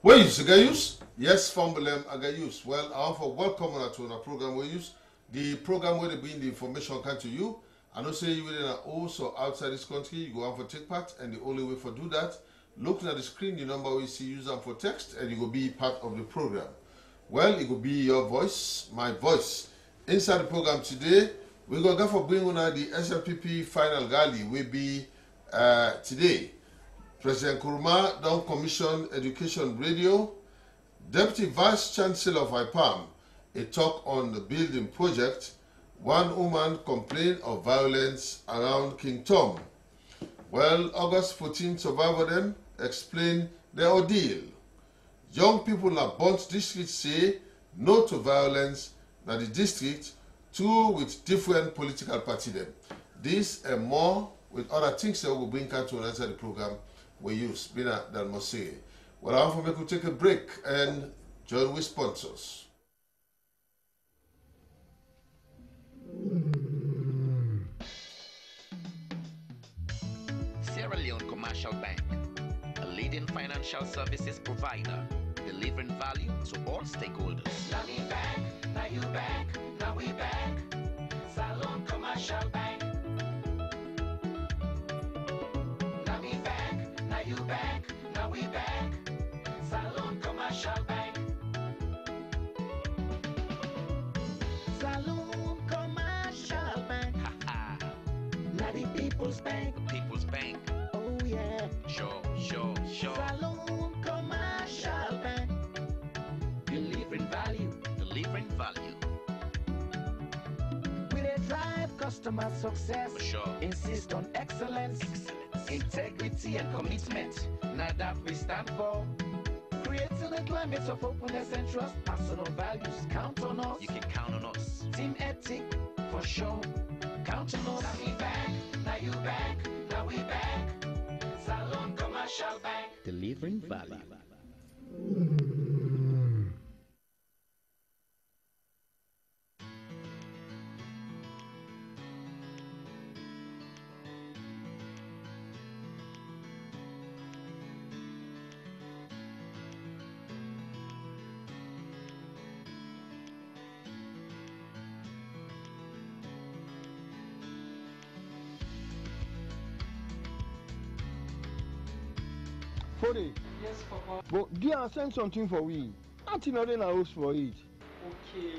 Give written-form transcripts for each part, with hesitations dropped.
Where is Agayus? Yes, Famulem Agayus. Well, I want to welcome you to our program. We use the program where they bring the information come to you. I know say you within also outside this country, you go on for take part, and the only way for do that, looking at the screen, the number we see use them for text, and you will be part of the program. Well, it will be your voice, my voice. Inside the program today, we're going to go for bringing on the SLPP final rally will be today. President Nkrumah don't commission Education Radio. Deputy Vice Chancellor of IPAM, a talk on the building project. One woman complained of violence around King Tom. Well, August 14th, survivor them explain their ordeal. Young people at Bont District say no to violence in the district, two with different political party them. This and more with other things that will bring out to answer the program we use, Bina Dalmose. Well, I want to make you take a break and join with sponsors. Sierra Leone Commercial Bank, a leading financial services provider, delivering value to all stakeholders. Now me back, now you back, now we back. Salon Commercial Bank. Now me back, now you back, now we back. Salon Commercial Bank. Salon Commercial Bank. Now the People's Bank. The People's Bank. Oh yeah. Sure. Salon Commercial Bank. Delivering value. Delivering value. We dey drive customer success. For sure. Insist on excellence. Integrity and commitment. Now that we stand for. Creating a climate of openness and trust. Personal values. Count on us. You can count on us. Team ethic. For sure. Count on us. Now we back. Now you back. Now we back. Salon Commercial Bank. Delivering value. Fode, Yes, Papa. but Dia send something for we. Nothing other than house for it. Okay.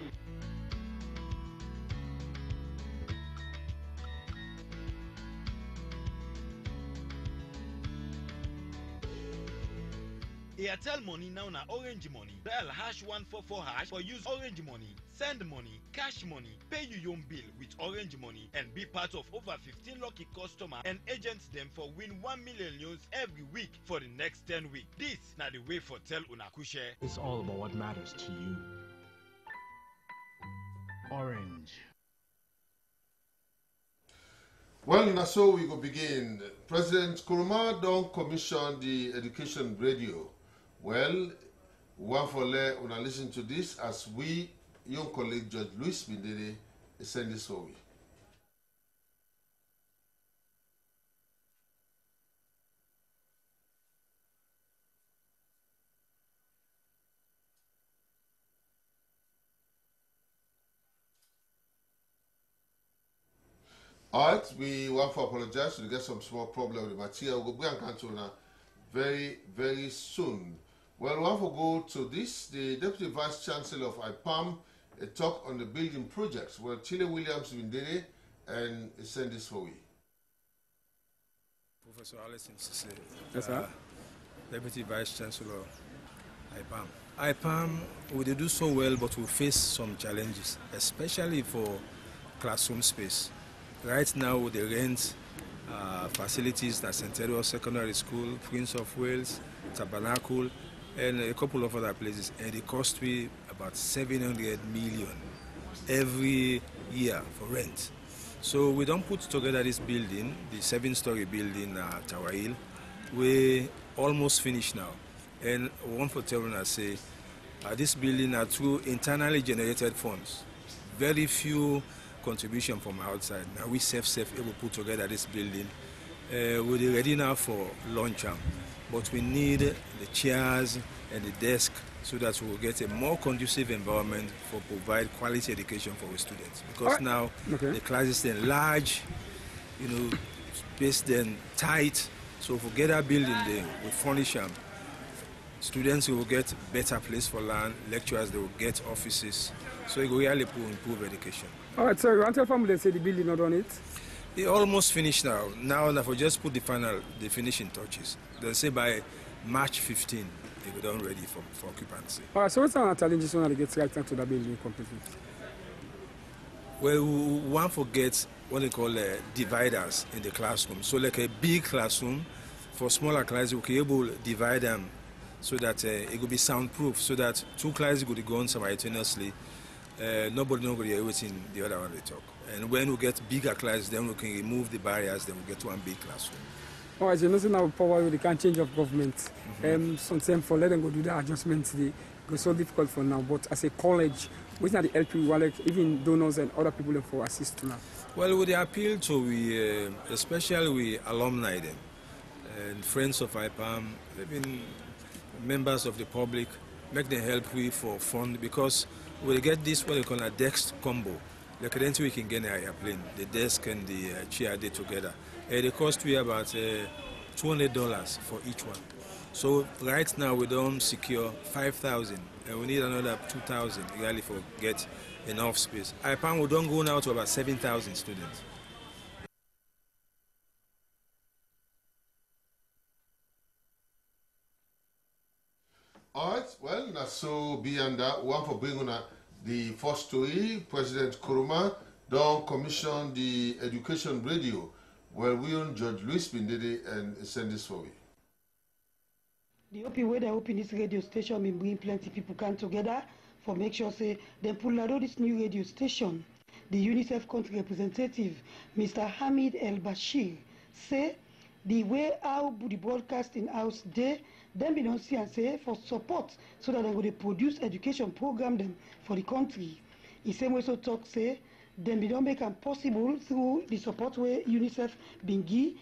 Airtel money now na orange money. Dial #144# for use orange money. Send money, cash money, pay you own bill with orange money and be part of over 15 lucky customers and agents them for win 1 million news every week for the next 10 weeks. This na the way for tell unakushe. It's all about what matters to you. Orange. Well, now so we go begin. President Nkrumah don't commission the Education Radio. Well, one for let una listen to this as we, young colleague Judge Louis Bindere, send this for we. All right, we want to apologize. We get some small problem with the material. We'll go and to now very, very soon. Well, we want to go to this. The Deputy Vice Chancellor of IPAM, a talk on the building projects. Well, Chile Williams been there and send this for we. Professor Alison Sise, Yes, sir. Deputy Vice Chancellor, IPAM. IPAM, we do so well, but we face some challenges, especially for classroom space. Right now, they rent facilities at St. Edward's Secondary School, Prince of Wales, Tabernacle, and a couple of other places. And it costs me about 700 million every year for rent. So we don't put together this building, the 7-story building at Tower Hill. We almost finished now. And one for telling us say, this building are through internally generated funds. Very few contribution from outside. Now we able to put together this building. We're ready now for launch. but we need the chairs and the desk so that we will get a more conducive environment for provide quality education for our students. Because now the classes are large, space then tight. So if we get a building there, we furnish them. Students will get better place for learn, lecturers they will get offices. So it will really improve education. All right, so you want to tell family they say the building not on it? It almost finished now. Now if we just put the finishing touches. They say by March 15, they go down ready for occupancy. All right, so what's our challenges when they get right into the building completely? Well, we want to get what they call dividers in the classroom. So like a big classroom, for smaller classes, we can able to divide them so that it will be soundproof, so that two classes could go on simultaneously. Nobody hear everything the other one they talk. And when we get bigger classes, then we can remove the barriers, then we get one big classroom. All right, you know, now power they can't change of government. Sometimes for let them go do the adjustments, they go so difficult for now. But as a college, which are the LP, like even donors and other people for assist now? Well, with the appeal to we, especially we alumni them and friends of IPAM, even members of the public, make them help we for fund, because we get this what they call a desk combo. Like then we can get an airplane, the desk and the chair they together. The cost we about $200 for each one. So right now we don't secure 5,000, and we need another 2,000 really for get enough space. IPAM we don't go now to about 7,000 students. All right, well, that's so beyond that. One for bringing on the first story. President Kuruma don't commission the education radio. Well, we on Judge Luis Bindede and send this for you. The open way they open this radio station been bring plenty people come together for make sure say they pull out this new radio station. The UNICEF country representative, Mr. Hamid El Bashir, say the way how the broadcasting house they then be don't see and say for support so that they go to produce education program them for the country. He same way so talk say then be don't make them possible through the support where UNICEF been give.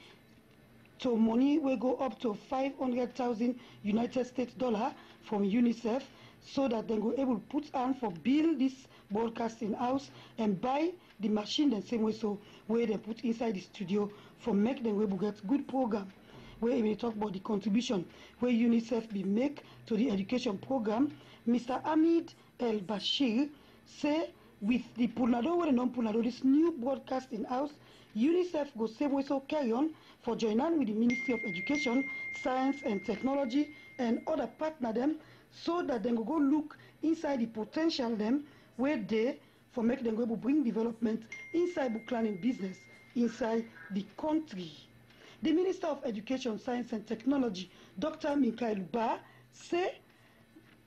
So money will go up to 500,000 United States dollar from UNICEF so that they go able to put on for build this broadcasting house and buy the machine the same way so where they put inside the studio for make them able to get good program. Where we talk about the contribution where UNICEF be make to the education program, Mr. Hamid El Bashir say with the Punado and non-Punado, this new broadcasting house, UNICEF go same way so carry on for join on with the Ministry of Education, Science and Technology and other partner them so that they go look inside the potential them where they for make them go able bring development inside book learning business inside the country. The Minister of Education, Science and Technology, Dr. Mikhail Ba, say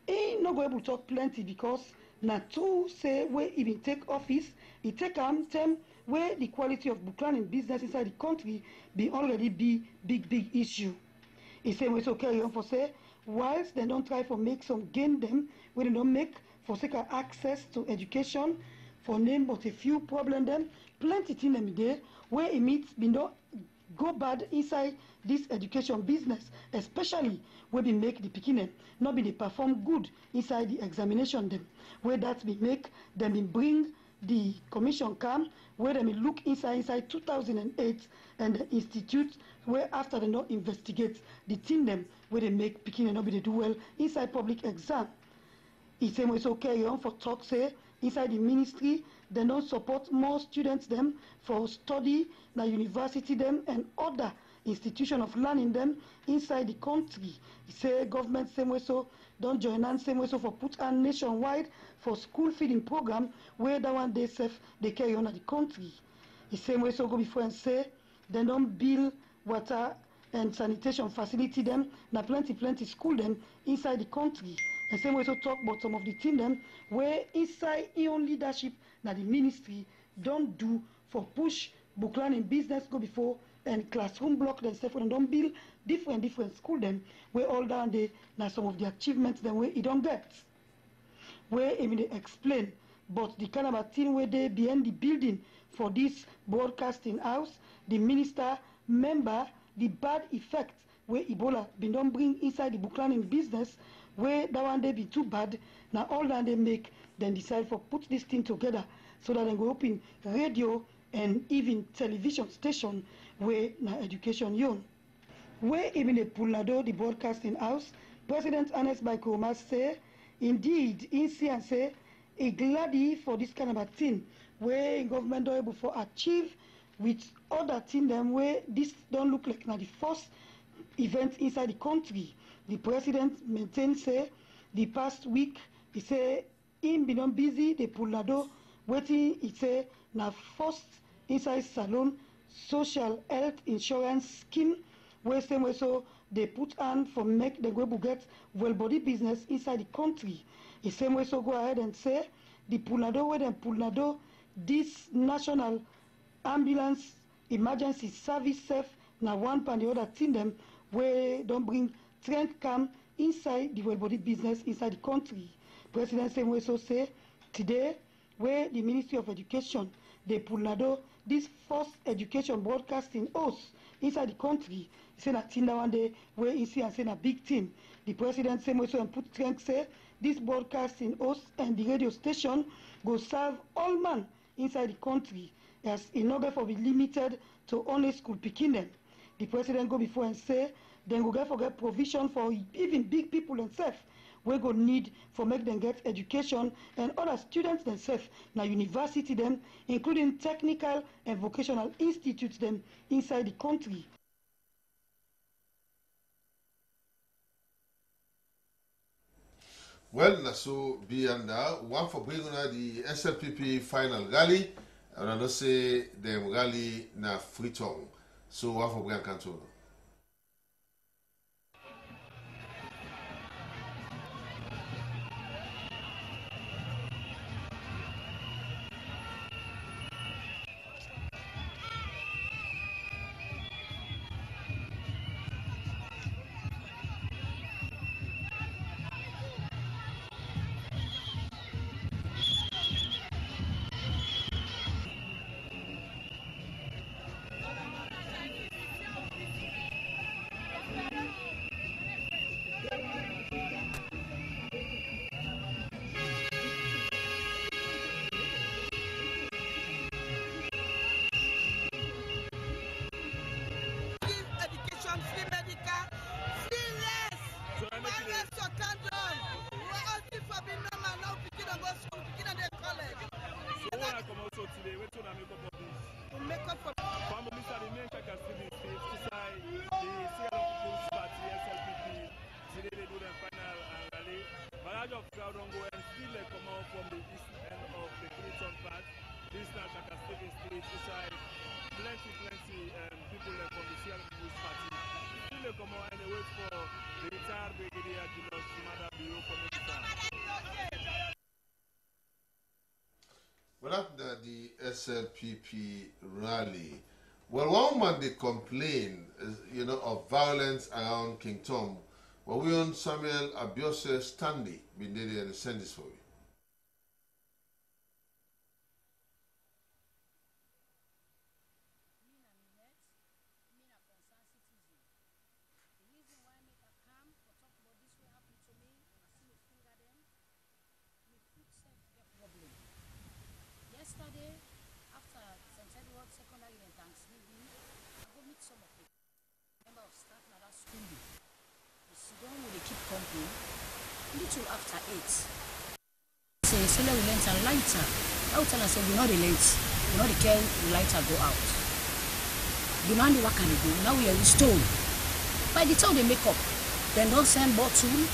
he not go able to talk plenty because na true say where even take office, he take time where the quality of book learning business inside the country be already be big issue. He say we so carry on for say whilst they don't try for make some gain them, when they don't make for sake of access to education, for name but a few problem them, plenty thing them there where it meets be not go bad inside this education business, especially where they make the beginning, not be they perform good inside the examination them, where that be make them be bring the commission come, where they may look inside 2008 and the institute where after they not investigate the thing them where they make beginning not be they do well inside public exam. It's same way so carry on for talk say inside the ministry they don't support more students them for study na university them and other institution of learning them inside the country. He say government same way so don't join on same way so for put on nationwide for school feeding program where that one day safe they carry on at the country. The same way so go before and say they don't build water and sanitation facility them na plenty school them inside the country. The same way so talk about some of the thing them where inside own leadership na the ministry don't do for push book learning business go before and classroom block themselves and don't build different school them where all down there now some of the achievements them where you don't get. Where I mean they explain but the kind of a thing where they behind the building for this broadcasting house, the minister member the bad effect where Ebola been don't bring inside the booklearning business, where that one day be too bad. Now all that they make, then decide for put this thing together so that they go open radio and even television station where na education young. Where even a Pulado, the broadcasting house, President Ernest Baikoma say, indeed, in see and say, a glady for this kind of a thing, where government are able to achieve with other thing them where this don't look like now the first event inside the country. The president maintains say the past week he say him been on busy the Pulado waiting he say now first inside salon social health insurance scheme where same way so they put on for make the go get well body business inside the country. The same way so go ahead and say the Pulado where them Pulado this national ambulance emergency service safe now one and the other thing them where don't bring trend cam inside the well body business inside the country. President same way so say today where the Ministry of Education they Pulado this first education broadcasting host inside the country. He say that thing that one day where he see and say a big team. The president same way so and put strength say this broadcasting host and the radio station go serve all man inside the country as in order for be limited to only school picking them. The president go before and say then go get provision for even big people themselves we go need for make them get education and other students themselves now university them including technical and vocational institutes them inside the country. Well, so beyond that, one for bringing the SLPP final rally, and I don't say the rally na Freetown. So one for bringing Canton. Well, after the SLPP rally, well, one man they complain, of violence around King Tom. Well, we on Samuel Abiose Stanley been there and send this for you. Yesterday, after St. Edward Secondary and Thanksgiving, I go meet some of the member of staff at that school. We sit down with the keep company, little after 8. Say, Sele will lent a lighter. I will tell her, say, we know the late. We know the care the lighter go out. The man the work and go. Now we are restored. By the time they make up, then don't send bottle,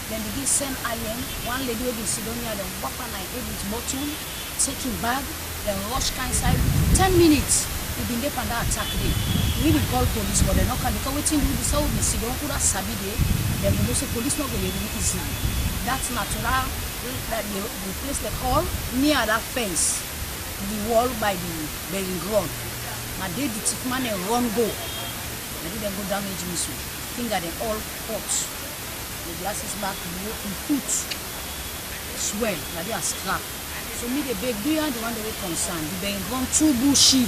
then they give send iron. One lady will be sitting here, then walk on like with bottle. Taking bag, then rush inside. 10 minutes, we've been there for that attack day. We even call police, but they're not coming because waiting with this, we see don't put a sabi day. Then we know say police not going to be easy. That's natural. That the place they call near that fence, the wall by the bearing ground. My day the chief man and run go. I didn't go damage me so. Finger them all hot. The glasses back, the foot swell, like they are scrap. So me the big do you the one that we concerned. The being gone too bushy.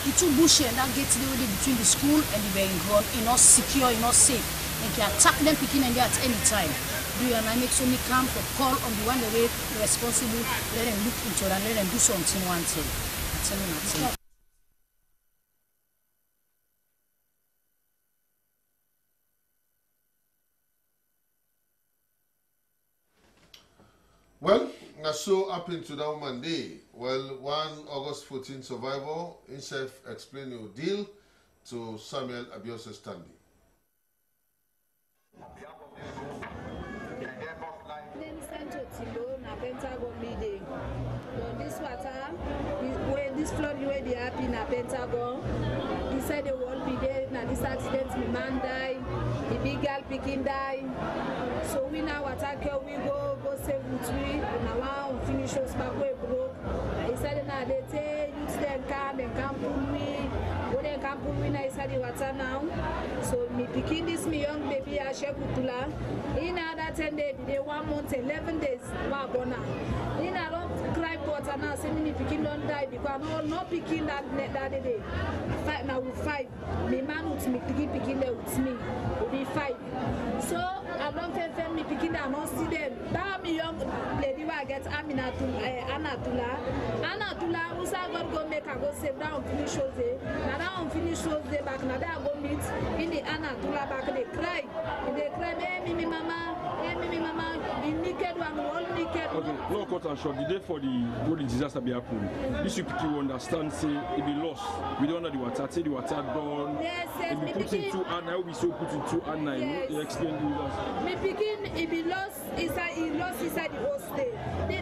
The two bush and that gate between the school and the bearing ground, not secure, not safe. And can attack them picking and at any time. Do you and I make so many camp or call on the one that responsible, let them look into it and let them do something one thing. Well, so happened to that Monday. Well, 1 August 14 survivor, himself explained your deal to Samuel Abiose Stanley. When this flood where they happen in a Pentagon, he said they won't be there. Now this accident, the man died, the big girl picking died. So we now attack here, we go save with we. Now we finish us back where broke. He said now they say youths then come pull me. When they come pull me now, he said the water now. So me picking this me young baby Ashekutula. In another 10 days, they 1 month, 11 days, Wabona. In I don't cry water now, say me picking don't die because no picking that day. Fight now with 5. Me man with me picking there with me. Will be 5. So I don't tell me picking that not see them. That me young lady I get Anatula, who's going to go make her go save down finish shows day. Now down finish shows day back now they go meet in the Anatula back they cry. They cry, hey me mama, the naked one, all naked. Okay, no cut and short. The day for the disaster be happened. This you people understand say it be lost. We don't know the water. Say the water done. Yes. It be put into and now we so put into and now. You explain to us. Me picking it be lost inside. He lost inside the host day.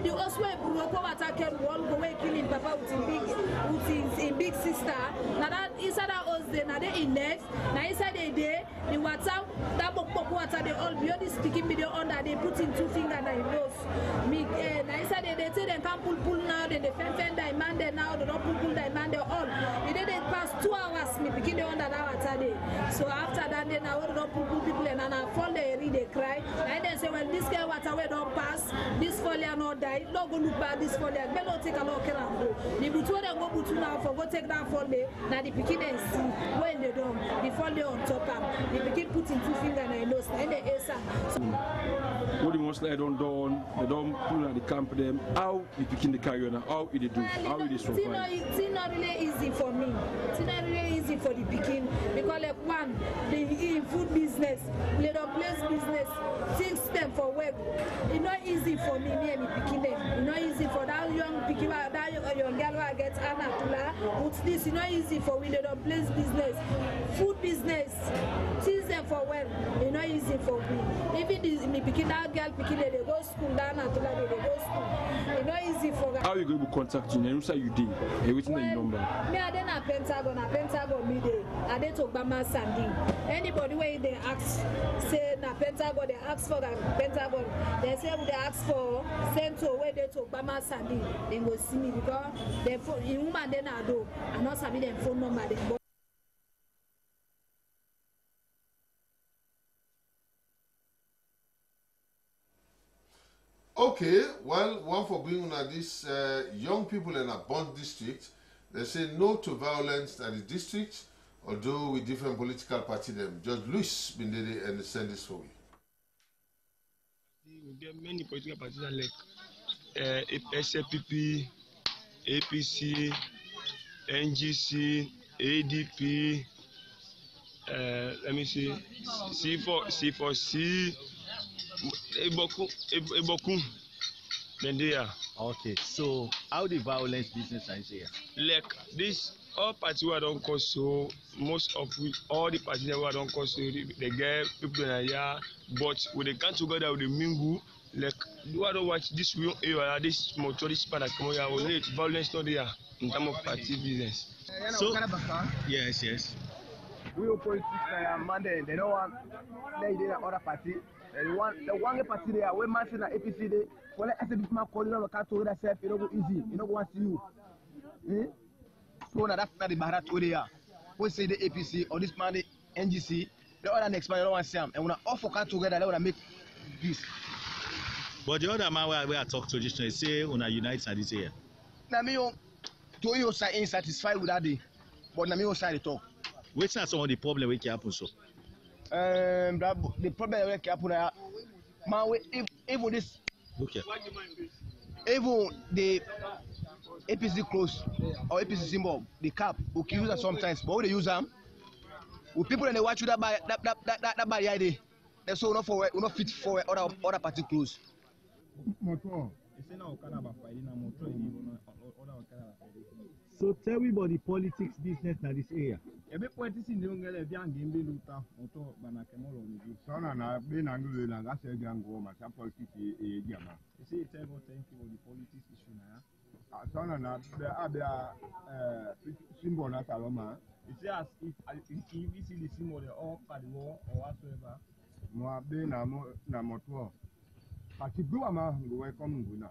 The host where broke water can wall go away killing papa with his big sister. Now that inside that host day, now they in next. Now inside the day, the water that pop water they all beyond this speaking video under they put in 2 fingers and in nose. Me now inside they say they can't pull now. Then they fend diamond now. They don't pull diamond all. They pass 2 hours. Me picking the under that water day. So after that they now they don't pull people and I fall they read they cry. And they say well this guy water we don't pass. This foliage not die. Don't go look bad this foliage. They don't take a look and go. The butu they go butu now for go take that foliage. Now the picking and see when they don't. The foliage on top am. The picking put in 2 fingers and nose. And they answer. What the most they don't pull at the camp them. How they picking the carry on? How they do? How they survive? It's not really easy for me. It's not really easy for the picking because like one, they in food business, they don't place business, things them for work. It's not easy for me and picking them. It's not easy for that young picking that young girl who gets Anatula. What's this? It's not easy for we they don't place business, food business, things them for work. It's not easy for me. Even this me picking that girl picking they go school, that Anatula they go school. It's not easy for her. How you going to contact you? And say you did everything that you number. Me I dey na Pentagon me dey. I dey to Bama Sandy. Anybody where they ask say na Pentagon, they ask for that Pentagon. They say they ask for Central where they to Bama Sandy. They go see me because they phone in woman they na do. I not sabi them phone number them. Okay, well, one for being at this young people in a Bond district, they say no to violence at the district, although with different political party them. Judge Luis Bindede and send this for you. There are many political parties like SLPP, APC, NGC, ADP, let me see, C4C, Eboku, Bendia. Okay, so how the violence business is here? Like this, all parties who don't cause so, most of all the parties who don't cause so, they get people in here, but when they come together with the mingle, like, do I don't watch this area, this motor, this part that come here, will violence not there in terms of party business. So, yes. We oppose this Monday, they don't want the other party. The one party there, when man say na APC dey, for like SLPP man calling on can't together self, you know go easy, you know go want see you. So now that's not the Bharat area. We say the APC or this man the NGC, the other next man you don't want see him, and when all for can't together, they wanna make peace. But the other man where I talk to just say when I unite at this area. Now me to you say insatisfied with that day. but na me go side talk. Which are some of the problem we can happen so? The problem we can happen man, even this. Okay. Even the APC close or APC symbol, the cap, we can use that sometimes, but we use them. With people and they watch you that by that idea. That's so not for we not fit for other party close. So tell me about the politics business in this area. Ebe politics in the ungele biangi mbi luta moto banakemolo niju. Sana na be na ngulu na ngase biango ma cha politics e jama. You say tell me thank you for the politics issue na. Sana na be abia symbol na saloma. You say as if you see the symbol they all for the war or whatsoever. Mo be na moto. Party gwa ma welcome nguna.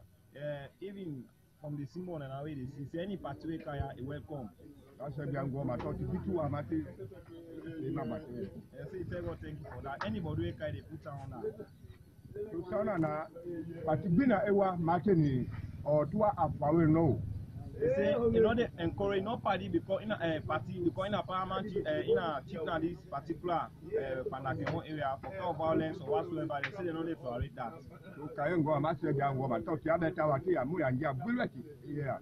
Even from the symbol and away they see any party we kaya welcome. That's why biango ma talk to bitu amate. Say tell God thank you for that. Anybody we kaya they put on that. So sana na party bina ewa marketing or to afawe no. They say you know they encourage no party because in a party because in a parliament in a chief na this particular Panakemo area for cause violence or whatsoever they say they don't dey tolerate that. So kayengo amase biango ma talk ya better wati ya mu ya ngia bulweki. Yeah.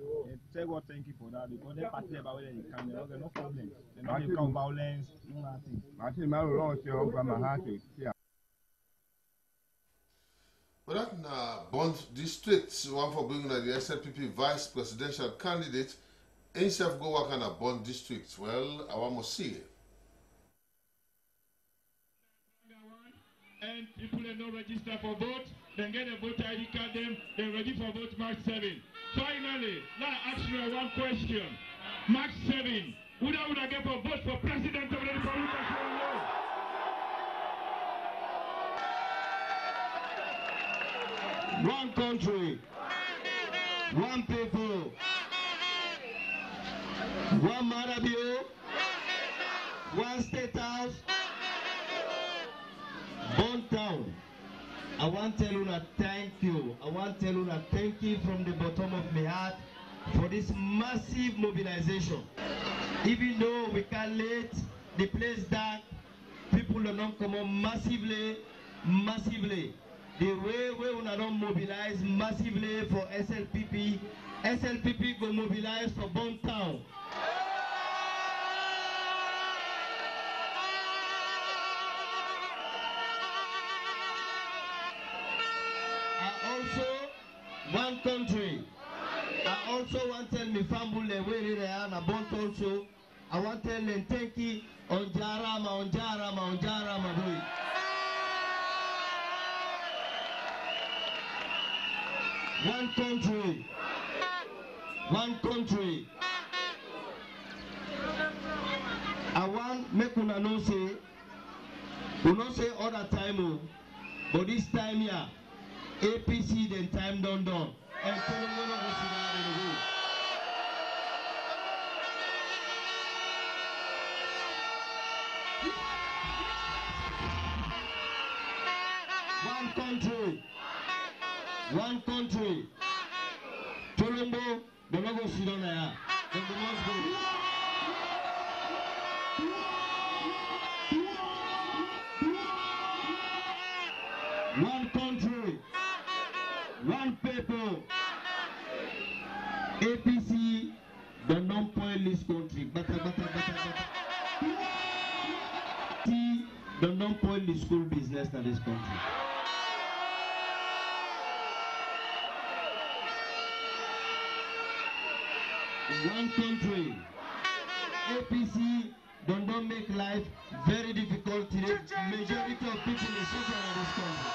Say God thank you for that because they party about where they can okay no problem. They don't dey cause violence no nothing. Martin ma lo se o gba ma ha se. But that na Bond District, one for bringing the SLPP vice presidential candidate, himself go work on a Bond District. Well, I want to see it. And people are not registered for vote, then get a voter ID card them, they're ready for vote March 7. Finally, now I ask you one question. March 7, would I get for vote for President of the Republic of Congo? One country, one people, one Marabio, one state house, one town. I want to tell you thank you. I want to tell you thank you from the bottom of my heart for this massive mobilization. Even though we can't let the place dark, people are not coming massively. The way we will not mobilize massively for SLPP, SLPP will mobilize for Bond Town. One country. I also want to tell me family where they are na Bond also. I want to tell them thank you on Jarama boy. One country. One country. I want make una know say other time, but this time here, APC then time done. And one country. One country. Tolombo, the logo Sidonaya. And the most good. One country. One people. APC, the non-point list country. The non-point list school business in this country. One country. APC don't make life very difficult to the majority of people in this country.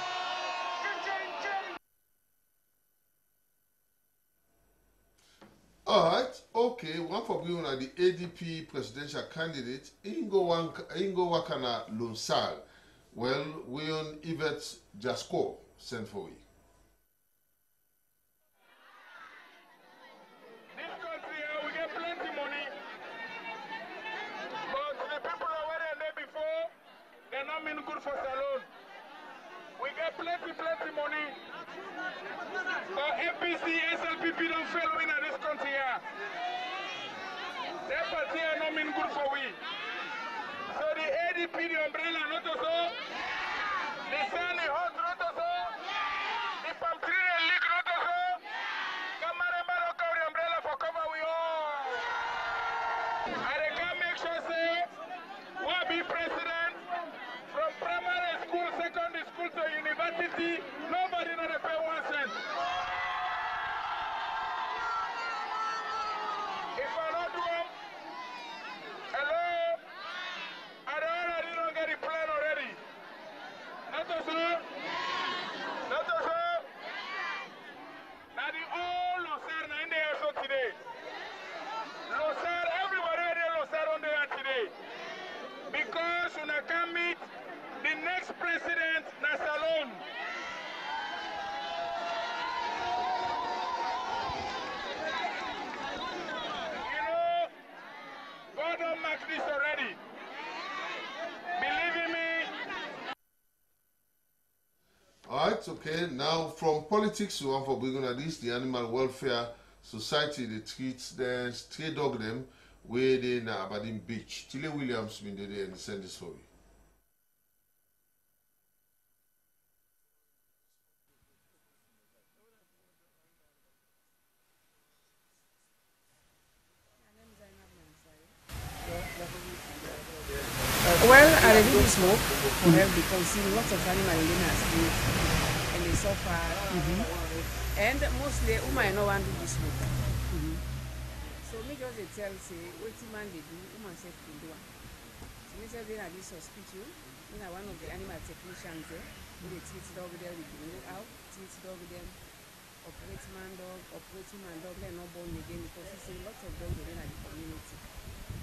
All right, okay. One for being the ADP presidential candidate, Ingo Wakana Lunsal. Well, we on Yvette Jasco sent for you. Good for salon. We get plenty money. But APC, SLPP don't fail in this country here. That party are not mean good for we. So the ADP, the umbrella, not so. The sun, the hot, not so. The palm tree, the leak, not so. Kamaramba, look out the umbrella for cover we all. And they can make sure say, we'll be president from primary school, secondary school to university. Nobody not pay 1 cent. If I don't do them, hello, I don't get the plan already. Not so, not so. Now the all Losar in there so today. Losar, everybody there Losar on there today. Because when I can meet the next president, Nasalon. God don't mark this already. Believe in me. Alright, okay. Now from politics to one for bringing at this, the Animal Welfare Society, they treats them, stray dog them, where they in Aberdeen Beach. Tilly Williams been there and send this story. Well, I do smoke for help because lots of animals in the street and they suffer. And mostly, I know want to do smoke. So me just they tell say, what man they do, self can do. So me say they are this hospital. One of the animal technicians there, they treat dog there, we can go out, treat dog them, operate man dog, they're not born again because we see lots of dogs in the community.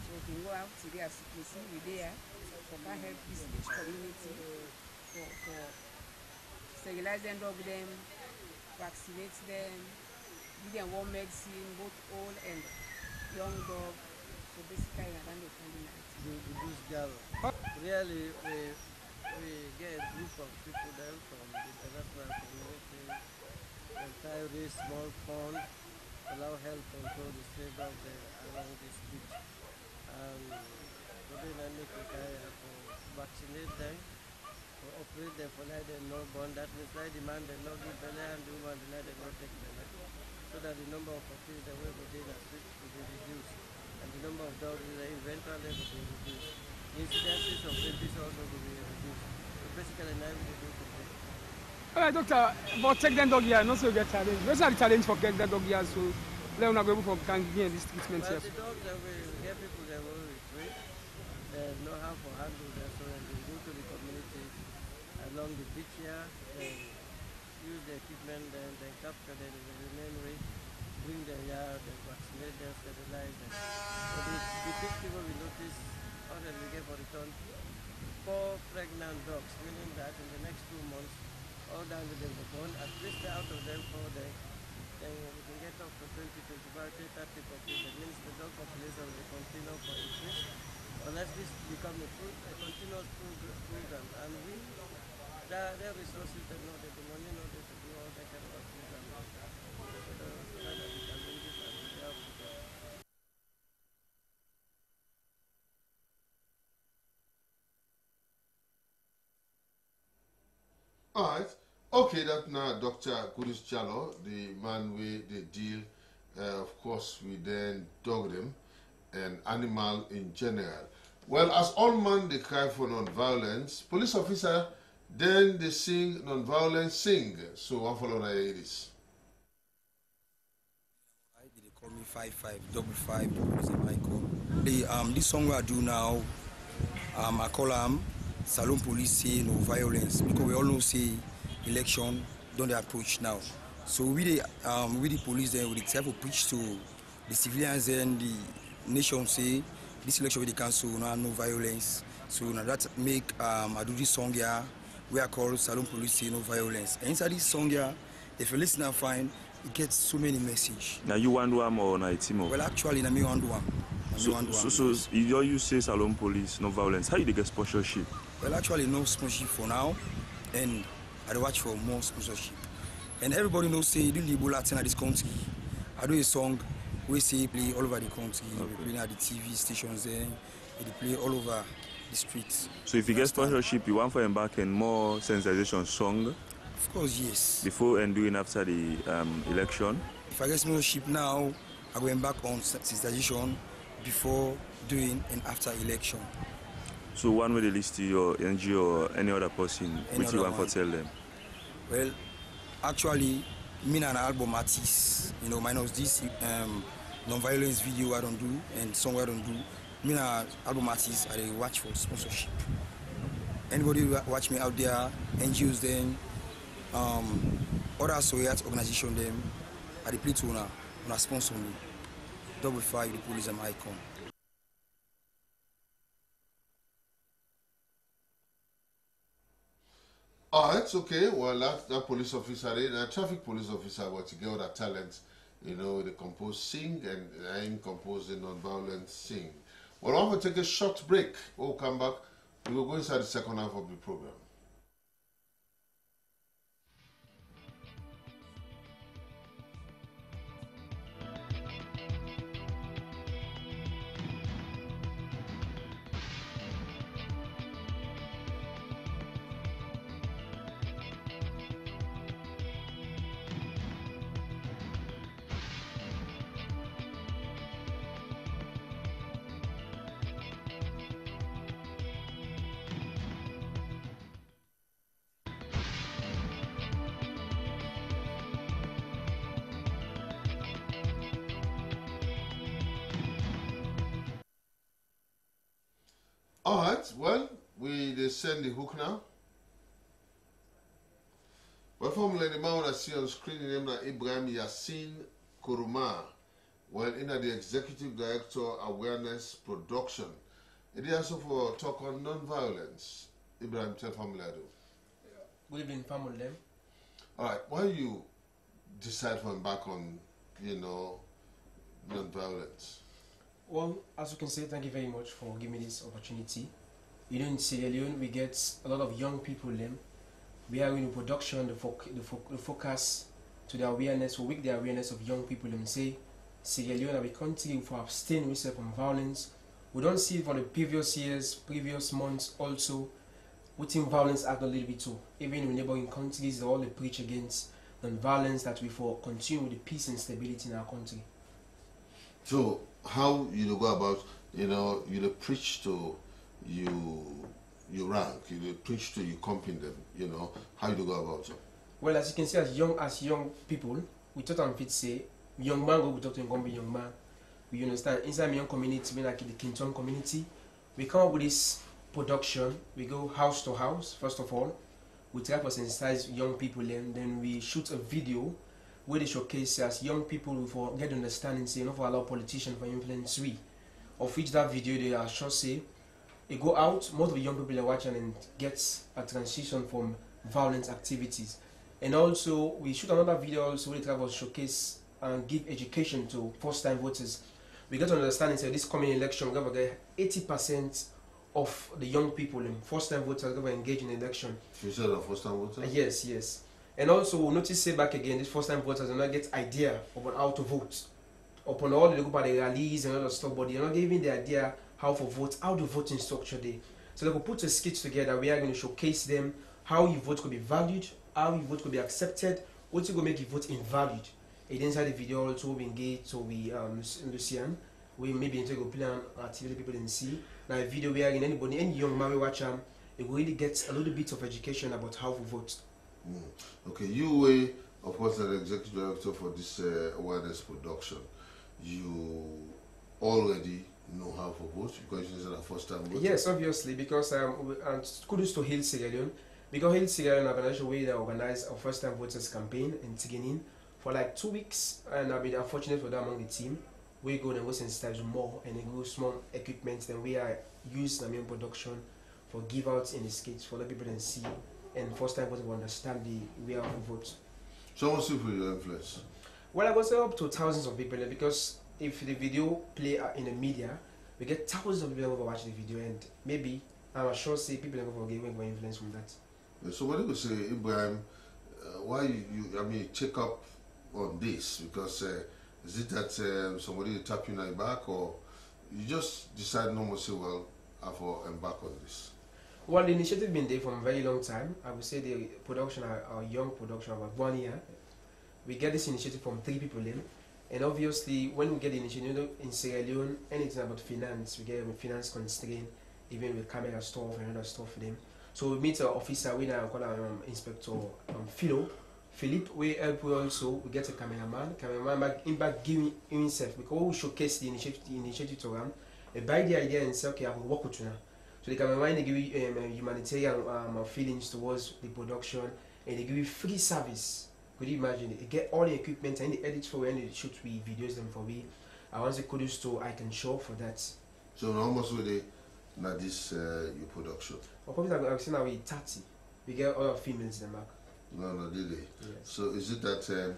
So we can go out today as you can see, we're there. For can help this community for sterilize them, dog them, vaccinate them, give them warm medicine, both old and young dog. So basically, I don't know. This girl, really, we get a group of people there from the international community and try to raise small funds, allow help control the stray dogs around this beach. So then I need to try to vaccinate them, to operate them for like they're not born. That means like the man they not give belly and the woman they not take belly. So that the number of puppies that will be in the street will be reduced. And the number of dogs eventually will be reduced. Incidences of babies also will be reduced. So basically now we do today. Alright, doctor, but take them dog here, not so get challenge. What's the challenge for take that dog here so let them go for can give this treatment here? The dogs that we get people that will retreat, they know how to handle them, so when they go to the community along the beach here, they use the equipment, then they capture them in the remain rate, bring them here, they vaccinate them, sterilize them. So the big people we notice, how that we get for return 4 pregnant dogs, meaning that in the next 2 months, all down with them were born, at least out of them 4 days, then we can get up to 20, 25, 30 puppies. That means the dog population will continue for increase. Unless this become a continuous program, and their resources, they know that the money, know that to do all that kind of program. So that we can do this and we help with them. All right. Okay, that now Dr. Kudus Jalloh, the man with the deal, of course, we then dog them and animal in general. Well, as all man they cry for non-violence, police officer then they sing non-violence sing. So one follow that this. They call me 5555 Michael. This song I do now, I call Salon Police say no violence because we all know say election don't approach now. So we the police then we try to preach to the civilians and the nation say this election with the council no violence. So now that make I do this song here we are called Salon Police say no violence. And inside this song here, if you listen and find it gets so many messages. Now you want one or not team? Well actually now me want one. So you say Salon Police no violence. How you get sponsorship? Well actually no sponsorship for now and I watch for more sponsorship. And everybody knows say the Ebola thing at this country. I do a song We see play all over the country. We play at the TV stations there. They play all over the streets. So if you get sponsorship, you want to embark in more sensitization song? Of course, yes. Before and during after the election? If I get sponsorship now, I will embark on sensitization before, during, and after election. So one way they list to your NGO or any other person, which you want to tell them? Well, actually, me and an album artist, you know, minus this non-violence video I don't do and song I don't do. Me and an album artist, I watch for sponsorship. Anybody watch me out there, NGOs then, other associate organization them, I play to una sponsor me. 555, the police am icon. Alright, okay. Well, that police officer, a traffic police officer, what to get all that talent, you know, they compose sing and I'm composing non-violent sing. Well, I'm going to take a short break. We'll come back. We will go inside the second half of the program. Alright, well, they send the hook now. Well, formula the man I see on screen, named Ibrahim Yassin Kuruma. Well, in the Executive Director Awareness Production. It is also for talk on non-violence. Ibrahim, tell formula do. Good evening, family. Alright, why you decide to embark on, you know, non-violence? Well, as you can say, thank you very much for giving me this opportunity. You know, in Sierra Leone, we get a lot of young people. We are in production, the focus to the awareness, or wake the awareness of young people. And say, Sierra Leone, we continue to abstain ourselves from violence. We don't see for the previous years, previous months also, within violence act a little bit too. Even in neighboring countries, they all preach against non-violence, that we for continue with the peace and stability in our country. So, how you go about, you know, you preach to you rank, you preach to you company them, you know, how you go about it? Well, as you can see, as young people, we thought and fit say, young man go, we talk to young man. We understand, inside my young community, we like the Kinton community, we come up with this production, we go house to house, first of all, we try to sensitize young people, and then we shoot a video where they showcase as young people for get understanding, say, not for allow politicians for influence we. Of which that video they are sure say, they go out, most of the young people are watching and get a transition from violent activities. And also, we shoot another video also where they try to showcase and give education to first-time voters. We get to understand say this coming election, we're going to get 80% of the young people and first-time voters are going to engage in the election. You said the first-time voters? Yes, yes. And also, we'll notice, say back again, these first-time voters do not get idea about how to vote. Upon all, they look about the rallies and all that stuff, but they're not giving the idea how to vote, how the voting structure they. So they will put a skit together. We are going to showcase them how your vote could be valued, how your vote could be accepted, what you go make your vote invalid. And inside the video also we engage, so we Lucian, we maybe into go plan activity people didn't see. Now a video where any young man we watch it will really get a little bit of education about how to vote. Okay, you of course are the executive director for this awareness production. You already know how to vote because you're a first time voter? Yes, obviously, because and kudos to Hill Sierra Leone, because Hill Sierra Leone organization where they organize a first time voters campaign in Tiginin for like 2 weeks, and I've been unfortunate for that among the team. We go and go sensitize more and go small equipment, then we are used in production for give outs in the skates for the people to see and first time voters will understand the way of vote. So what's for your influence? Well, I would say up to thousands of people because if the video play in the media, we get thousands of people who watch the video, and maybe I'm sure say people are going to get more influence from that. Yeah, so what do you say, Ibrahim? Why you check up on this? Because Is it that somebody tap you on your back, or you just decide no more say, well, I have to embark on this? Well, the initiative been there for a very long time. I would say the production, our young production, about 1 year. We get this initiative from 3 people in. And obviously, when we get the initiative in Sierra Leone, anything about finance, we get a finance constraint, even with camera stuff and other stuff for them. So we meet an officer, we now call Inspector Philip, we help also, we get a cameraman back giving himself, because we showcase the initiative to them, and by the idea and say, okay, I will work with you now. So the cameraman, they give you humanitarian feelings towards the production, and they give you free service. Could you imagine it? They get all the equipment and the edits for when they shoot we videos them for me. I want to kudos to I Can Show for that. So how much will they now this your production? Of course, I've seen now we 30. We get all of females them back. No, did they? Yes. So is it that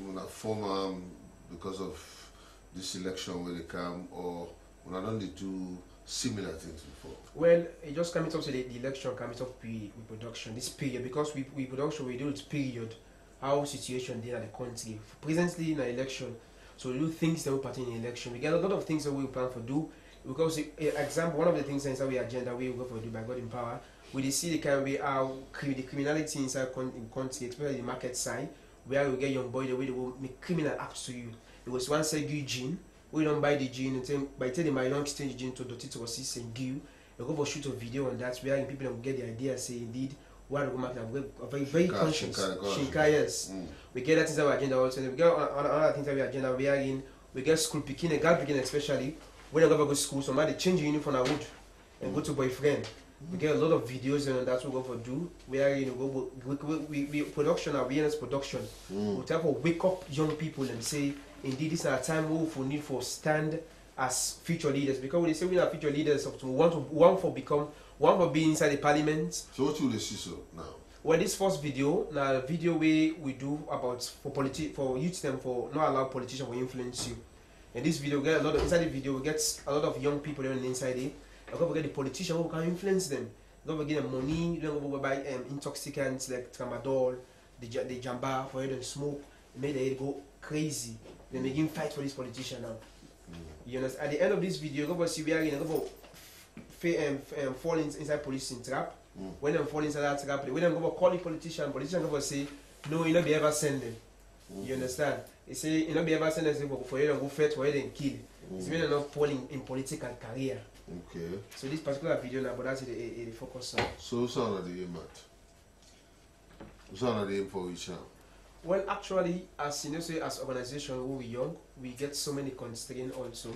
when I form because of this election where they come, or when I don't do similar things before? Well, it just coming up to the election, coming up with production, this period, because we production, we do it period, how situation there in the country. Presently in the election, so we do things that we party in the election. We get a lot of things that we plan for do. Because, example, one of the things inside our agenda we go for do by God in power, we see the kind of way how the criminality inside in country, especially the market side, where we get young boy the way they will make criminal acts to you. It was one say give gene. We don't buy the gene and by the time they might not exchange the gene to Dotty to assist and give. They go for shoot a video on that where people don't get the idea, say indeed what the market are very conscious. Shinka, yes. We get that inside our agenda also. And we get other things that we agenda wherein we get school picking and girl picking especially when they go to school, somebody change the uniform and wood and go to boyfriend. We get a lot of videos and that's what we go for do where we production awareness production. We try to wake up young people and say indeed this is a time we need for stand as future leaders, because when they say we are future leaders of one for being inside the parliament. So what will they see so now? Well, this first video, now the video we do about for youth them for not allow politicians to influence you. And this video get a lot of inside the video we get a lot of young people on the inside it. You're going to get the politician who can influence them. You're going to get them money, you're going to buy intoxicants like tramadol, the jamba for them smoke, make them go crazy. They make him fight for this politician now. You understand? At the end of this video, you're going to see we are going to fall inside police trap. When they fall inside that trap, when they go call the politician going to say, no, you'll not be ever send them. You understand? They say, you'll not be ever send them for you to go fight for you and kill. It's really not falling in political career. Okay. So this particular video now, but that's the focus on. So what's on the aim at? What's on the aim for each now? Well, actually, as you know, say as organization who we young, we get so many constraints also.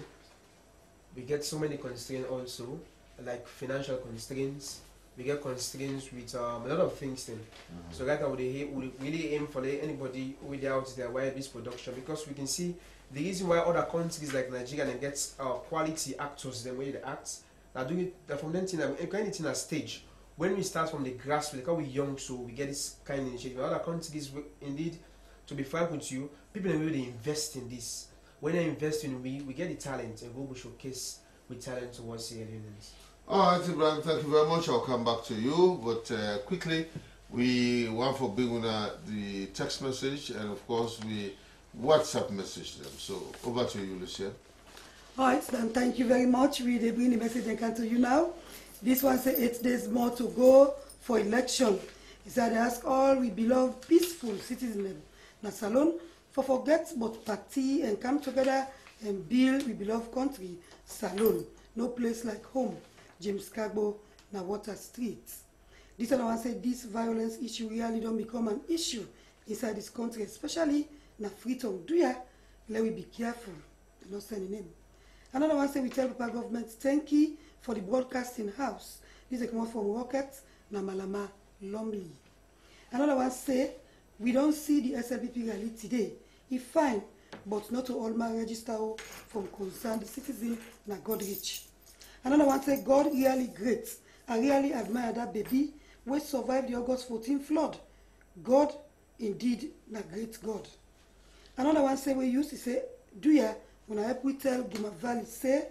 We get so many constraints also, like financial constraints. We get constraints with a lot of things then. So right now we really aim for anybody who out there why this production, because we can see the reason why other countries like Nigeria and get quality actors the way they act, they're doing it from them anything at stage. When we start from the grassroots, because we're young, so we get this kind of initiative. Other countries, indeed, to be frank with you, people really invest in this. When they invest in we get the talent and go showcase with talent towards Sierra Leoneans. All right, Ibrahim, thank you very much. I'll come back to you, but quickly, we want for bringing the text message and of course we WhatsApp message them. So over to you, Lucia. All right, then thank you very much. We bring the message and come to you now. This one says 8 days more to go for election. He said, I ask all we beloved peaceful citizens na Salone for forget but party and come together and build we beloved country, Salone. No place like home. James Kagbo, na Water Street. This one said this violence issue really don't become an issue inside this country, especially na freedom. Do ya? Let we be careful. Not sending name. Another one say we tell the government thank you for the broadcasting house. This is come from Rocket, na Malama, Lumley. Another one say we don't see the SLPP rally today. It's fine, but not to all my register from concerned citizen na Godrich. Another one say God really great. I really admire that baby which survived the August 14 flood. God indeed na great God. Another one say we used to say, do ya when I help we tell Guma Valley say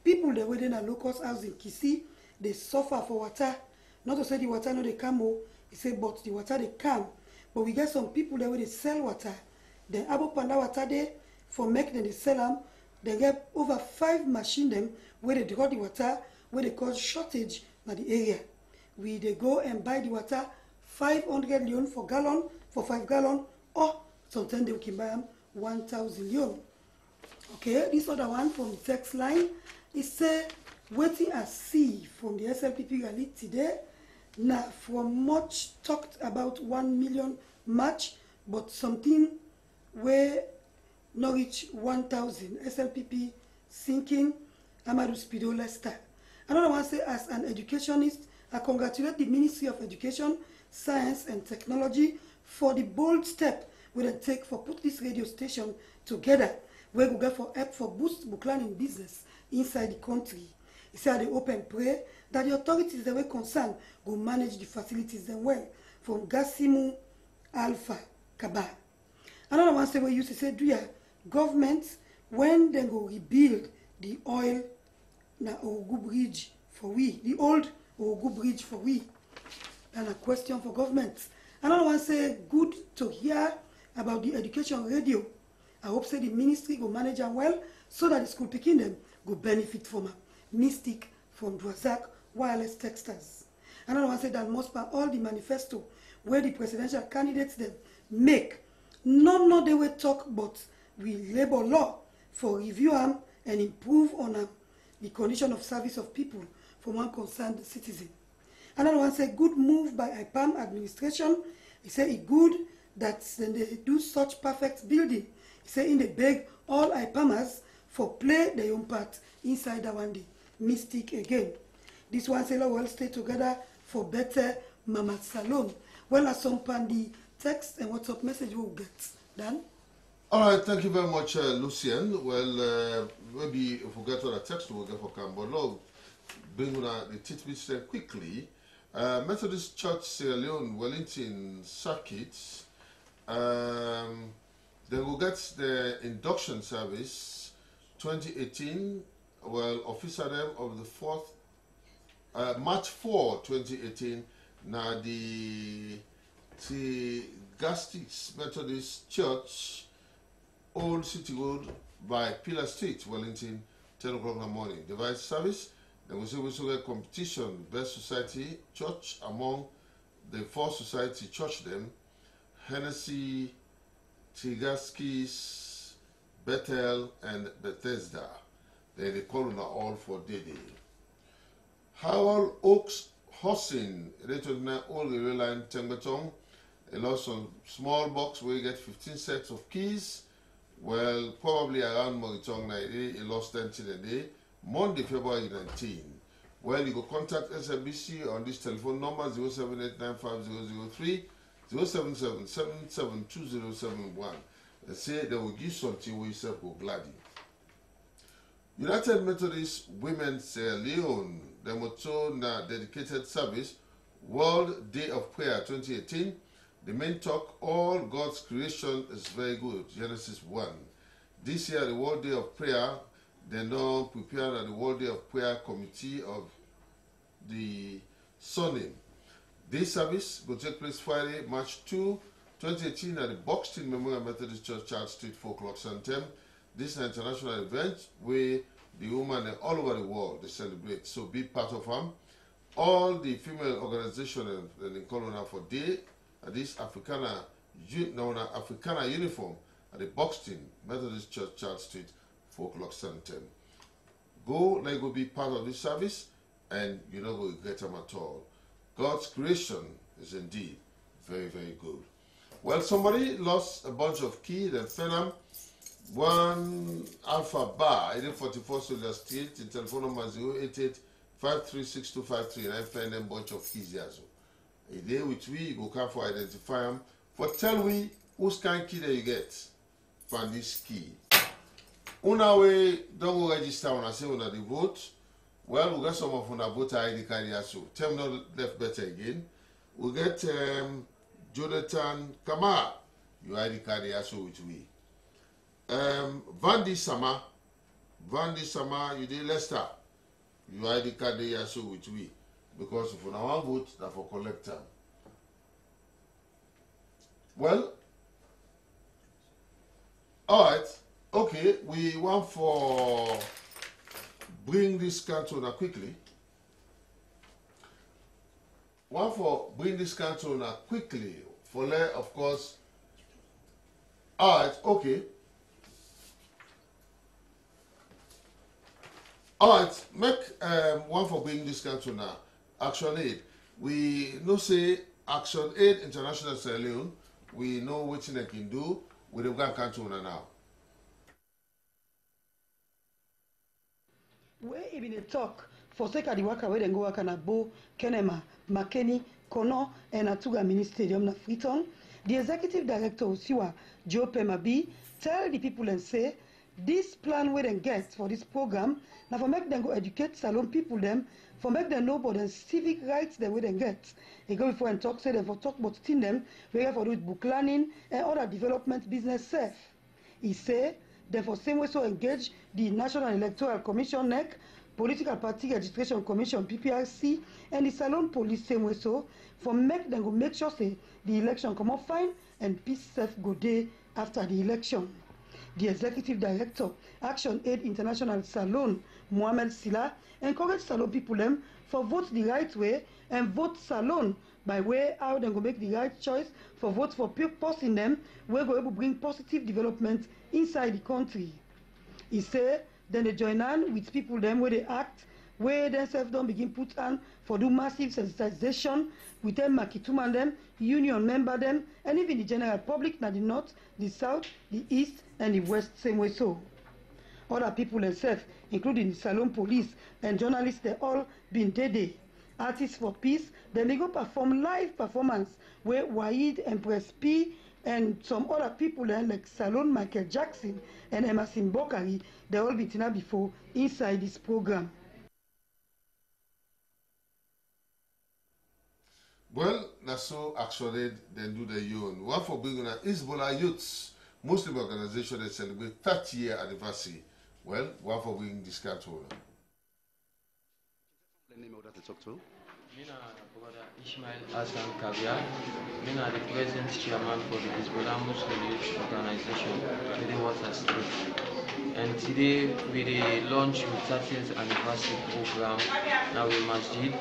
people that were in a locust house in Kisi, they suffer for water. Not to say the water no they come, he say but the water they come. But we get some people that where they sell water Then Abo Panda water there for make them they sell them. They get over 5 machine them where they draw the water, where they cause shortage in the area. They go and buy the water 500 leon for gallon, for 5 gallon, or sometimes they can buy them 1,000 leon. Okay, this other one from the text line, it say, waiting I see from the SLPP rally today. Now, from much talked about 1 million match, but something where not reach 1,000. SLPP sinking, Amadou Spido Leicester. Another one say, as an educationist, I congratulate the Ministry of Education, Science and Technology for the bold step we then take for put this radio station together, where we go for help for boost book learning business inside the country. He said they open pray that the authorities that were concerned go manage the facilities then well, from Gasimu Alpha Kaba. Another one say we used to say, do ya government when they go rebuild the oil na Ogu Bridge for we, the old Ogu Bridge for we. And a question for government. Another one say good to hear about the education radio. I hope say the ministry go manage them well so that the school picking them go benefit from a Mystic from Dwazak Wireless Textiles. Another one said that most part all the manifesto where the presidential candidates them make, none they will talk but we labor law for review them and improve on the condition of service of people for one concerned citizen. Another one said good move by IPAM administration. He said it good that they do such perfect building. He said in the beg all IPAMers for play their own part inside that one day. Mystic again. This one sailor will stay together for better Mama Salon. Well, as some the text and WhatsApp message we'll get. Dan? All right, thank you very much, Lucien. Well, maybe if we get to the text, we'll get for Cambo. Bring on the tidbits there quickly. Methodist Church Sierra Leone Wellington Circuit. They will get the induction service 2018. Well, officer them of the 4th, March 4, 2018. Now the Gastis Methodist Church, Old City Road by Pillar Street, Wellington, 10 o'clock in the morning. Device service. Then we also get competition, Best Society Church among the 4 society church them, Hennessy, Tigaskis, Bethel, and Bethesda. They call on all for Dede. Howell Oaks Housing, rated on all the rail line Tembetong. A lost some small box where you get 15 sets of keys. Well, probably around Moritong Night, a lost 10 till a day. Monday, February 19. Well, you go contact SMBC on this telephone number 078950003 077772071. They say they will give something we yourself go gladly. United Methodist Women Sierra Leone, the motto na dedicated service, World Day of Prayer 2018. The main talk, all God's creation is very good, Genesis 1. This year, the World Day of Prayer, they now prepare at the World Day of Prayer Committee of the Sunday. This service will take place Friday, March 2, 2018 at the Buxton Memorial Methodist Church, Charles Street, 4 o'clock Santem. This is an international event where the women all over the world they celebrate. So be part of them. All the female organizations in Colonna for day at this Africana uniform at the Buxton Methodist Church, Charles Street, 4 o'clock Santem. Go, let go be part of this service, and you don't go regret them at all. God's creation is indeed very, very good. Well, somebody lost a bunch of keys and found them. One Alpha Bar, 1844 Soldier Street, in telephone number 088-536-253, and I find them bunch of keys here. So, a day with we, you go come for identify them. For tell we whose kind of key that you get from this key. Una way don't go register when I say una the vote. Well, we got some of una voter ID card here, so tell me not left better again. We get Jonathan Kamara, your ID card here, so with we. Vandy Sama, you did Leicester, your ID card here, so with we. Because if una one vote, that for collector. Well, All right. Okay, we want for bring this country now quickly. One for bring this country now quickly. For let, of course. All right. Okay. All right. Make one for bring this country now. Action Aid. We know say Action Aid International Sierra Leone. We know what they can do with the Uganda country now. Where even a talk for sake of the work where they go work na Bo, Kenema, Makeni, Kono, and Atuga Mini Stadium na Freetown, the executive director Usiwa Joe Pemabi tell the people and say this plan where they get for this program now for make them go educate Salone people them for make them know about the civic rights they will get. He go before and talk say them for talk about team them where for do book learning and other development business safe. He say therefore, same way so engage the National Electoral Commission (NEC), Political Party Registration Commission (PPRC), and the Salone Police same way so for make them go make sure say the election come out fine and peace safe go day after the election. The Executive Director, Action Aid International Salone, Mohamed Silla, encourage Salone people them for vote the right way and vote Salone by way how they go make the right choice for vote for person them we go able to bring positive development inside the country. He say then they join on with people them where they act, where themselves don't begin put on for do massive sensitization with them Makituman them, union member them, and even the general public na the north, the south, the east, and the west same way so. Other people themselves, including the Salone Police and journalists, they all been dead. Artists for Peace, then they go perform live performance where Waid, Empress P, and some other people like Salone Michael Jackson and Emerson Bokari, they all been there before inside this program. Well, Naso actually then do the own. One for bringing an Hezbollah Youths Muslim organization that celebrate 30-year anniversary. Well, one for bringing this country. The name of that to talk to? Mina brother Ismail Hassan Kavia. Mina the present chairman for the Hezbollah Muslim Youth Organization today Water State. And today we launch with 30th anniversary program now in Masjid.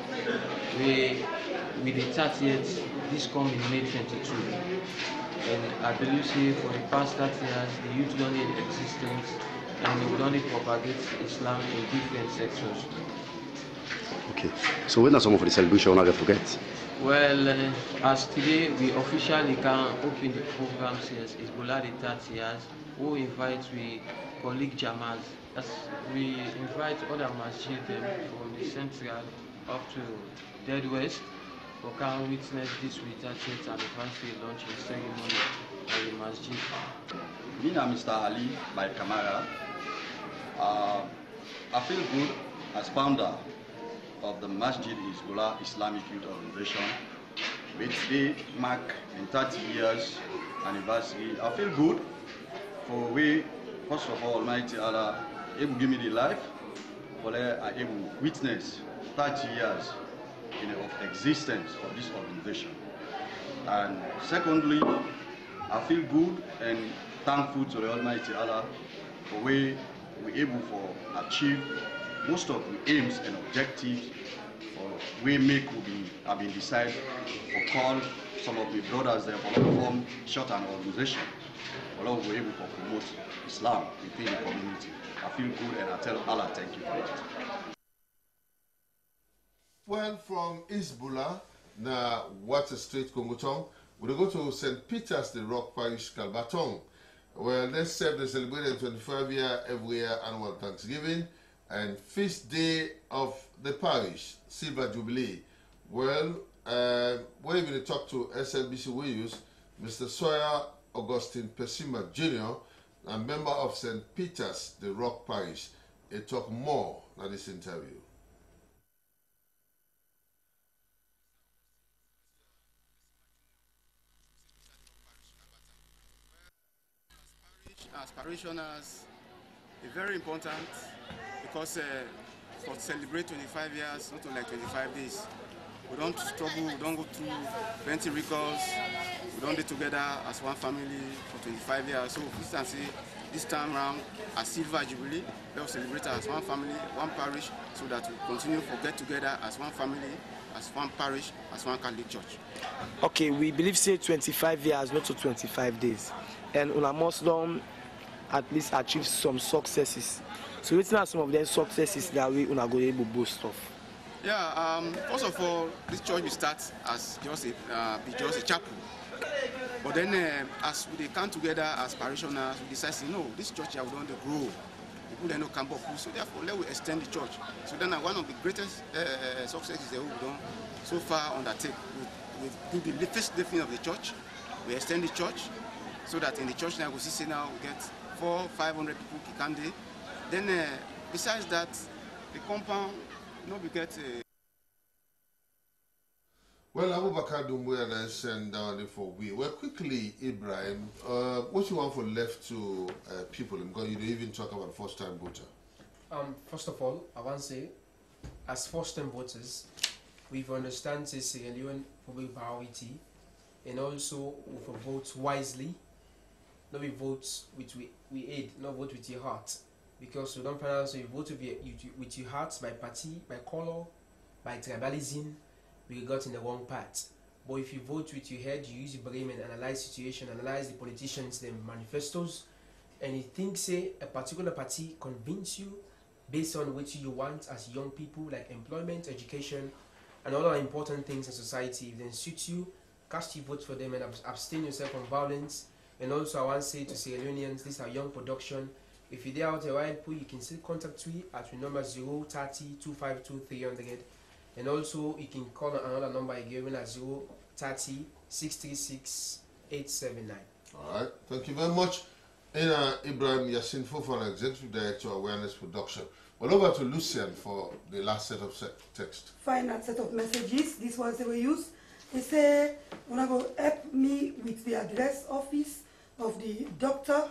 With the 30th, this come in May 22. And I believe say for the past 30 years, the youth don't need existence and we don't need propagate Islam in different sectors. Okay, so when are some of the celebration I forget? Well, as today we officially can open the program since Hezbollah the 30 years, who invite we colleague Jamal. As we invite other masjid from the central up to Dead West. We can witness this with 30th anniversary launching ceremony at the masjid. Me and Mr. Ali by Kamara. I feel good as founder of the Masjid Hezbollah Islamic Youth Organization. Which today mark in 30 years anniversary. I feel good for we, first of all, Almighty Allah able give me the life, for I able witness 30 years of existence of this organization. And secondly, I feel good and thankful to the Almighty Allah for we able to achieve most of the aims and objectives for we make have been decided to call some of the brothers there for form short an organization. For we're able to promote Islam within the community. I feel good and I tell Allah thank you for that. Well, from Hezbollah, na Water Street, Kongotong, we'll go to St. Peter's, the Rock Parish, Kalbatong. Well, let's celebrate the 25-year every year annual Thanksgiving and feast day of the parish, Silver Jubilee. Well, we're going to talk to SLBC Wayus, Mr. Sawyer Augustine Pesima Jr., a member of St. Peter's, the Rock Parish. He talk more in this interview. As parishioners, it's very important because for celebrate 25 years, not only like 25 days, we don't struggle, we don't go through plenty records, we don't be together as one family for 25 years. So for instance, this time around as Silver Jubilee. Let us celebrate as one family, one parish, so that we continue to get together as one family, as one parish, as one Catholic church. Okay, we believe say 25 years, not to 25 days. And una must don at least achieve some successes. So what are some of them successes that we una go able to boast of? Yeah, first of all, this church will start as just a chapel. But then as we come together as parishioners, we decide, no, this church we want to grow. People they know camp up, so therefore let we extend the church. So then one of the greatest successes that we've done so far undertake. We do the first lifting of the church. We extend the church so that in the church now we see now we get 400-500 people Kikande. Then besides that, the compound, we get. Well, Abubakar Dumbuya then send down it for we. Well, quickly, Ibrahim, what you want for left to people? Because you don't even talk about first-time voter. First of all, I want to say, as first-time voters, we understand the Sierra Leone public priority, and also we vote wisely. Not we vote with we aid, not vote with your heart, because we don't find so you vote with your heart by party, by color, by tribalism. We got in the wrong path. But if you vote with your head, you use your brain and analyze situation, analyze the politicians, their manifestos, and you think say a particular party convince you based on what you want as young people, like employment, education, and other important things in society. If they suit you, cast your vote for them and abstain yourself from violence. And also I want to say to Sierra Leoneans, this is our young production. If you're there out a while, you can still contact me at the number 030-252-300. And also, you can call another number given at 030-636-879. All right. Thank you very much. Ibrahim Yassin Fofana, Executive Director, Awareness Production. Well, over to Lucian for the last set of text. Final set of messages. This was they were used. They say, "Wanna go help me with the address office of the doctor."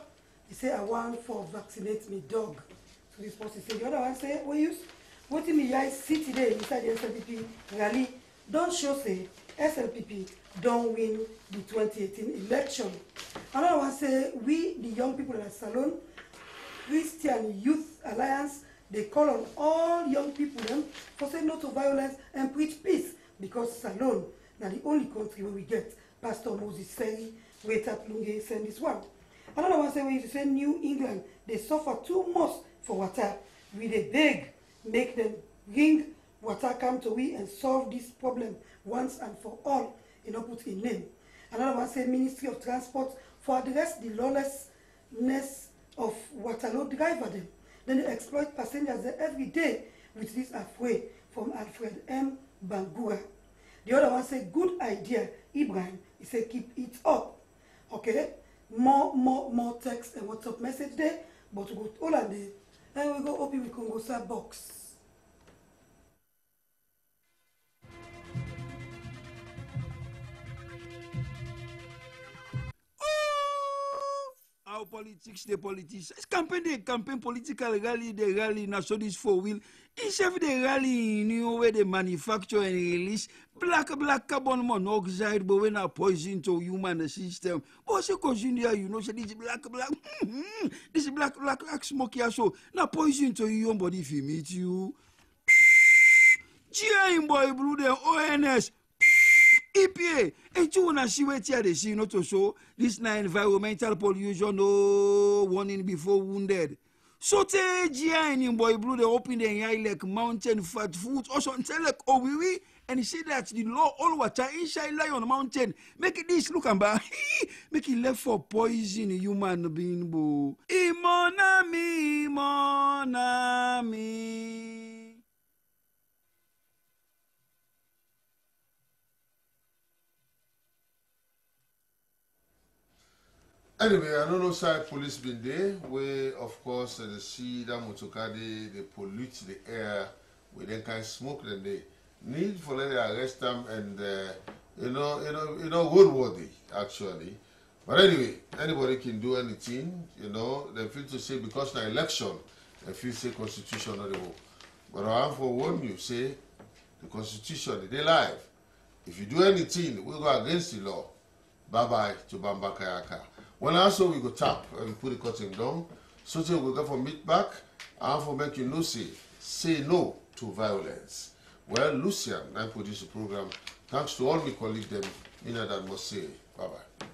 They say, "I want for vaccinate me dog." So this person say. The other one say, "We use." What me guys see today inside the SLPP rally don't show say SLPP don't win the 2018 election. Another one say we the young people at Salon Christian Youth Alliance they call on all young people them for say no to violence and preach peace because Salon now the only country where we get Pastor Moses Seri, Weta Plunge send this one. Another one say when you say New England they suffer too much for water we they beg. Make them bring water come to we and solve this problem once and for all in put in name. Another one say Ministry of Transport for address the lawlessness of Waterloo driver them. Then they exploit passengers every day with this halfway from Alfred M. Bangura. The other one say good idea, Ibrahim. He say keep it up. Okay? More text and WhatsApp message there, but we go all of the and we go open with Congosa box. Our politics, the politicians. Campaign, political rally, the rally, nationalist for will. Each of the rally, you know, where they manufacture and release black carbon monoxide, but when a poison to human system. But because India, you know, so this black smoke here, so now poison to your body if you meet you. GI boy, brother, ONS. EPA, and you wanna see what they see not to show this na environmental pollution, no warning before wounded. So te GI boy blue they open the eye like mountain fat food or something like we and he said that the law all water inside lie on the mountain. Make it this look and back. Make it left for poison human being bo. Imonami. Anyway, I don't know side police been there where of course they see that motokade they pollute the air with that kind of smoke then they need for them to arrest them and you know roadworthy actually. But anyway, anybody can do anything, you know, they feel to say because the election they feel say constitution not the vote. But I have for warn you, say the constitution they live. If you do anything, we go against the law. Bye bye to Bamba Kayaka. When also we go tap and put the curtain down, something we go for meet back, and for make you know say no to violence. Well, Lucian, I produce the program. Thanks to all my colleagues, them, that must say bye-bye.